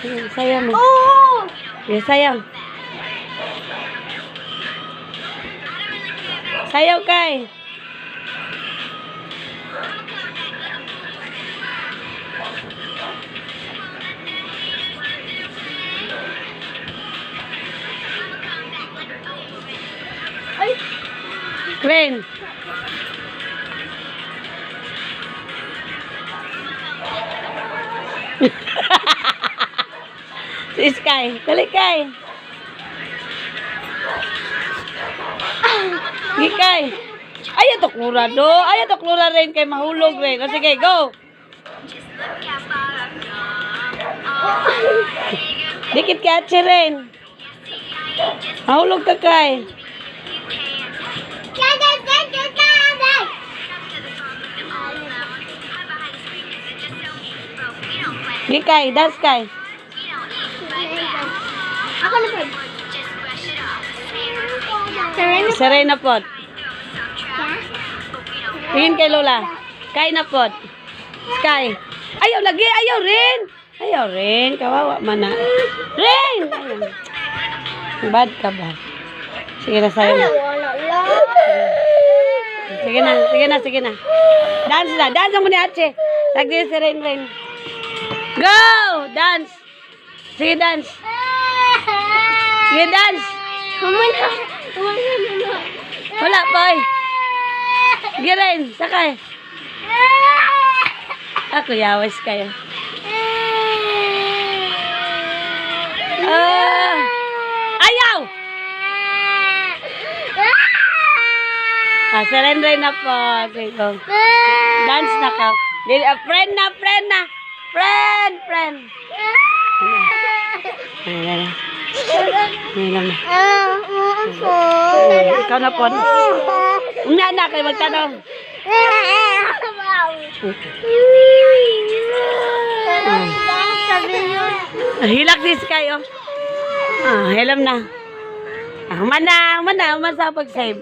Sayaw mo. Yeah, sayaw. Sayaw kay. Rain. Si Sky. Dali kay. Gikay. Ayaw to klura do. Ayaw to klura rin kay mahulog rin. O sige, go. Dikit ka atsi rin. Mahulog ka kay. Gikay, dance kay. Ako na po. Serena pod. Tingin kay Lola. Kay na pod. Sky. Ayaw lagi, ayaw rin. Ayaw rin. Kawawa man na. Rin! Bad ka ba? Sige na, sayo na. Sige na, sige na, sige na. Dance na. Dance mo ni Ache. Sagdi si Rin, Rin. Go! Dance. Sige, dance. Sige, dance. Wala pa eh. Sige rin, sakay. Ako yawas kayo. Ayaw! Surrender na po. Okay, go. Dance na ka. Friend na, friend na. Friend, friend. Ayan na. Ayan na. Ikaw na po. Nga na, kayo magtanong. Hilak si Sky, oh. Helam na. Mana sa pag-save.